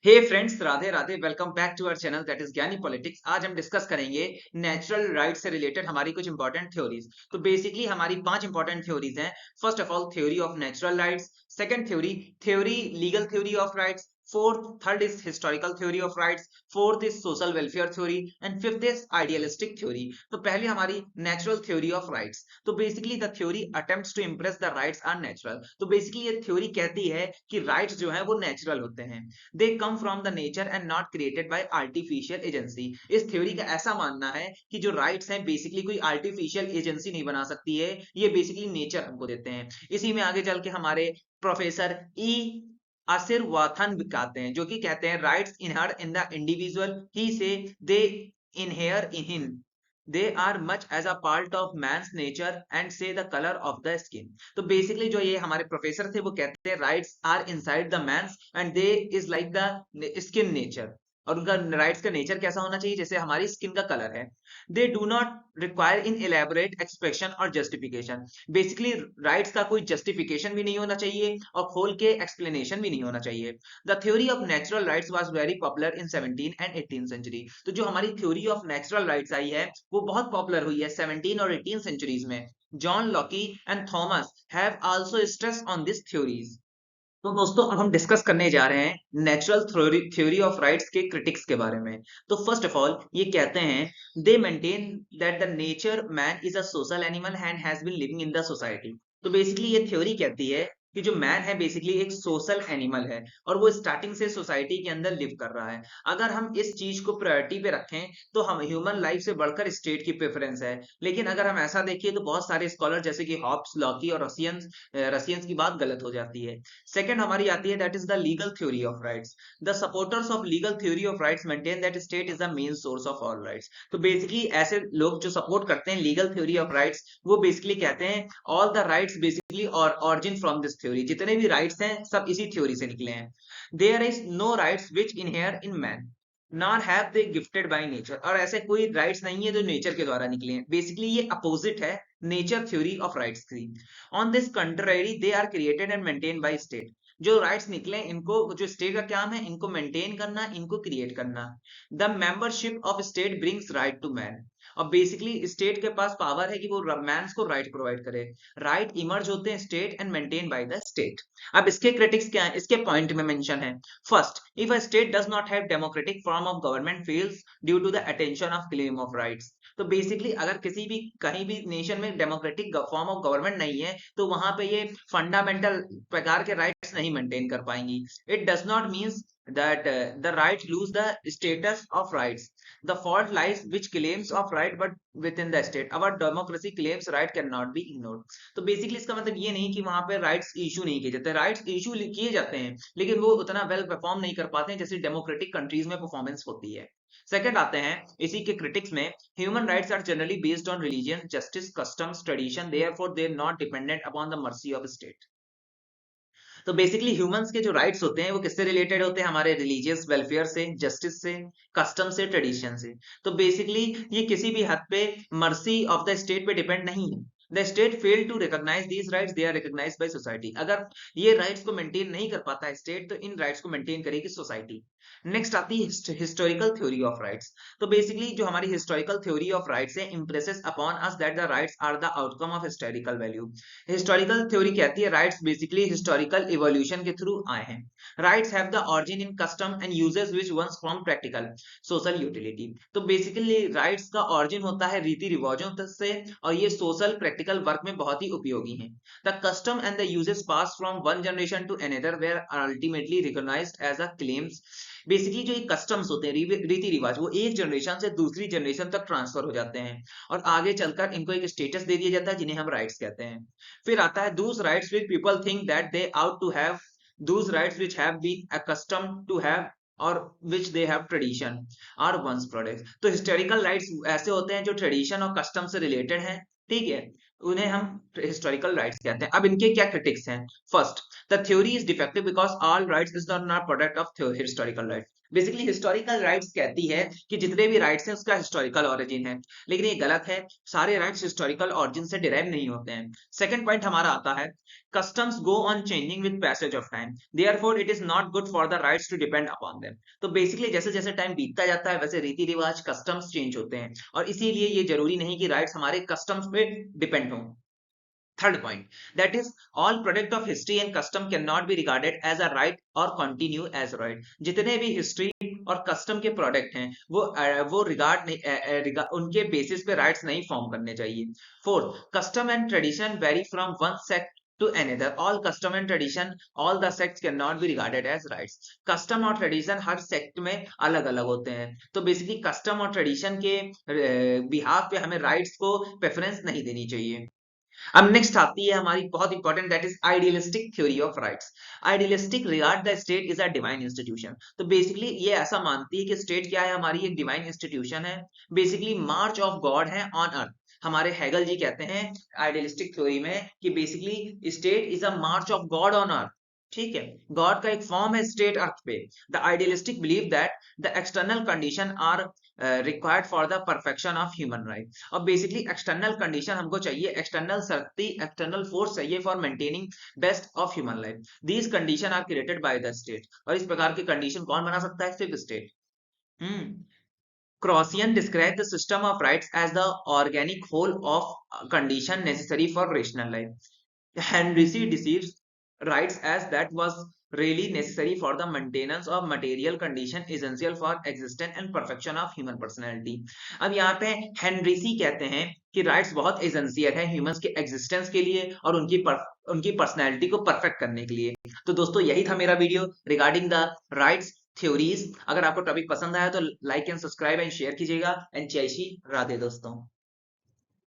Hey friends, Radhe Radhe. Welcome back to our channel that is Gyani politics. आज हम discuss करेंगे natural right से related हमारी कुछ इंपॉर्टेंट थ्योरीज। तो बेसिकली हमारी 5 इंपॉर्टेंट थ्योरीज हैं। First of all, theory of natural rights. Second theory, theory legal theory of rights. Fourth, third is historical theory of rights. Fourth is social welfare theory and fifth is idealistic theory. तो पहले हमारी natural theory of rights. तो basically the theory attempts to impress the rights are natural. तो basically ये थ्योरी कहती है कि राइट्स जो है वो नेचुरल होते हैं। They come from the nature and not created by artificial agency. इस थ्योरी का ऐसा मानना है कि जो राइट्स हैं बेसिकली कोई आर्टिफिशियल एजेंसी नहीं बना सकती है, ये बेसिकली नेचर हमको देते हैं। इसी में आगे चल के हमारे प्रोफेसर ई आसिर वाथन बताते हैं, जो कि कहते हैं rights inhere in the individual. He says they inhere in him, they are much as a part of man's nature and say the color of the skin। तो बेसिकली जो ये हमारे प्रोफेसर थे वो कहते हैं rights are inside the mans and they is like the skin nature. और उनका राइट्स का नेचर कैसा होना चाहिए, जैसे हमारी स्किन का कलर है। They do not require in elaborate expression और जस्टिफिकेशन। बेसिकली राइट्स का कोई जस्टिफिकेशन भी नहीं होना चाहिए और खोल के एक्सप्लेनेशन भी नहीं होना चाहिए। The theory of natural rights was very popular in 17 and 18 century. तो जो हमारी थ्योरी ऑफ नेचुरल राइट्स आई है वो बहुत पॉपुलर हुई है 17 और 18 सेंचुरीज में। John Locke and Thomas have also stress on this theories. तो दोस्तों अब हम डिस्कस करने जा रहे हैं नेचुरल थ्योरी ऑफ राइट्स के क्रिटिक्स के बारे में। तो फर्स्ट ऑफ ऑल ये कहते हैं they maintain that the nature man is a social animal and has been living in the society. तो बेसिकली ये थ्योरी कहती है कि जो मैन है बेसिकली एक सोशल एनिमल है और वो स्टार्टिंग से सोसाइटी के अंदर लिव कर रहा है। अगर हम इस चीज को प्रायोरिटी पे रखें तो हम ह्यूमन लाइफ से बढ़कर स्टेट की प्रेफरेंस है। लेकिन अगर हम ऐसा देखिए तो बहुत सारे स्कॉलर जैसे कि हॉब्स, लॉकी और रसियंस की बात गलत हो जाती है। सेकंड हमारी आती है that is the legal theory of rights. The supporters of legal theory of rights maintain that state is the main source of all rights. तो बेसिकली ऐसे लोग जो सपोर्ट करते हैं लीगल थ्योरी ऑफ राइट्स वो बेसिकली कहते हैं all the rights basically और ऑरिजिन फ्रॉम दिस थ्योरी। जितने भी राइट्स हैं सब इसी थ्योरी से निकले हैं। There is no rights which inhere in man nor have they gifted by nature. और ऐसे कोई राइट्स नहीं है जो नेचर के द्वारा निकले हैं। बेसिकली ये अपोजिट है नेचर थ्योरी ऑफ राइट्स की। On this contrary they are created and maintain by state. जो राइट्स निकले इनको, जो स्टेट का काम है इनको मेंटेन करना, इनको क्रिएट करना। The membership of state brings right to man. और बेसिकली स्टेट के पास पावर है कि वो मैंस को राइट प्रोवाइड करे। राइट इमर्ज होते हैं state and maintain by the state. अब इसके क्रिटिक्स क्या है, इसके पॉइंट में मेंशन है। First, if a state does not have democratic form of government fails due to the attention of claim of rights। तो बेसिकली अगर किसी भी कहीं भी नेशन में डेमोक्रेटिक फॉर्म ऑफ गवर्नमेंट नहीं है तो वहां पे ये फंडामेंटल प्रकार के राइट्स नहीं मेंटेन कर पाएंगी। It does not means that the right lose the status of rights। The fault lies which claims of right but within the state। our democracy claims right cannot be ignored। तो basically इसका मतलब ये नहीं कि वहां पे rights issue नहीं किए जाते, राइट्स इशू किए जाते हैं लेकिन वो उतना वेल परफॉर्म नहीं कर पाते हैं जैसे डेमोक्रेटिक कंट्रीज में परफॉर्मेंस होती है। सेकंड आते हैं इसी के क्रिटिक्स में, human rights are generally based on religion, justice, customs, tradition, therefore they are not dependent upon the mercy of state. तो बेसिकली ह्यूमंस के जो राइट्स होते हैं वो किससे रिलेटेड होते हैं, हमारे रिलीजियस वेलफेयर से, जस्टिस से, कस्टम से, ट्रेडिशन से। तो बेसिकली ये किसी भी हद पे मर्सी ऑफ द स्टेट पे डिपेंड नहीं है। The state fail to recognise these rights, they are recognised by society. अगर ये राइट्स को मेंटेन नहीं कर पाता है स्टेट तो इन राइट्स को मेंटेन करेगी सोसाइटी। नेक्स्ट आती है हिस्टोरिकल थ्योरी ऑफ राइट्स। तो बेसिकली जो हमारी हिस्टोरिकल थ्योरी ऑफ राइट्स है impresses upon us that the rights are the outcome of historical value. Historical theory कहती है राइट्स बेसिकली हिस्टोरिकल इवोल्यूशन के थ्रू आए हैं। Rights have the origin in custom and usages which ones from practical social utility. तो basically rights का origin होता है रीति रिवाजों से और ये सोशल प्रैक्टिकल वर्क में बहुत ही उपयोगी हैं। The custom and the usages pass from one generation to another were ultimately recognised as a claims. Basically जो ये कस्टम्स होते हैं, रीति रिवाज, वो एक जनरेशन से दूसरी जनरेशन तक ट्रांसफर हो जाते हैं और आगे चलकर इनको एक स्टेटस दे दिया जाता है जिन्हें हम राइट्स कहते हैं। फिर आता है those rights which people think that they ought to have, those rights which have been accustomed to have और which they have tradition are one's products। तो हिस्टोरिकल राइट्स ऐसे होते हैं जो ट्रेडिशन और कस्टम से रिलेटेड हैं, ठीक है। उन्हें हम हिस्टोरिकल राइट्स कहते हैं। अब इनके क्या क्रिटिक्स हैं? First, the theory is defective because all rights is not product of historical rights. Basically historical rights कहती है कि जितने भी राइट्स हैं उसका हिस्टोरिकल ओरिजिन है, लेकिन ये गलत है। सारे राइट्स हिस्टोरिकल ओरिजिन से डिराइव नहीं होते हैं। सेकंड पॉइंट हमारा आता है, customs go on changing with passage of time, therefore it is not good for the rights to depend upon them. तो बेसिकली जैसे जैसे टाइम बीतता जाता है वैसे रीति रिवाज कस्टम्स चेंज होते हैं, और इसीलिए ये जरूरी नहीं कि राइट्स हमारे कस्टम्स पे डिपेंड हों। Third point, that is, all product of history and custom cannot be regarded as a right or continue as right. जितने भी history और custom के product हैं वो regard नहीं उनके basis पे rights नहीं form करने चाहिए. Fourth, custom and tradition vary from one sect to another. All custom and tradition, all the sects cannot be regarded as rights. Custom और tradition हर sect में अलग अलग होते हैं, तो basically custom और tradition के behalf पे हमें rights को preference नहीं देनी चाहिए। अब नेक्स्ट आती है हमारी बहुत important, that is idealistic theory of rights. Idealistic regard the state is a divine institution. तो बेसिकली ये ऐसा मानती है कि स्टेट क्या है, हमारी एक डिवाइन इंस्टीट्यूशन है, बेसिकली मार्च ऑफ गॉड है ऑन अर्थ। हमारे हेगल जी कहते हैं आइडियलिस्टिक थ्योरी में कि basically state is a March of God on earth. ठीक है, गॉड का एक फॉर्म है स्टेट अर्थ पे। The idealistic believe that the external condition are required for the perfection of human right. अब बेसिकली एक्सटर्नल कंडीशन हमको चाहिए, एक्सटर्नल शक्ति, एक्सटर्नल फोर्स चाहिए for maintaining best of human life. These condition are created by the state. और इस प्रकार की condition कौन बना सकता है? सिर्फ state. Crosian described the system of rights as the organic whole of condition necessary for rational life. Henry C. deceives rights as that was really necessary for the maintenance of material condition essential for existence and perfection of human personality. अब यहाँ पे Henry सी कहते हैं कि rights बहुत essential है humans के existence के लिए और उनकी पर्सनैलिटी को परफेक्ट करने के लिए। तो दोस्तों यही था मेरा video regarding the rights theories. अगर आपको टॉपिक पसंद आया तो like and subscribe and share कीजिएगा। एंड जय श्री राधे दोस्तों।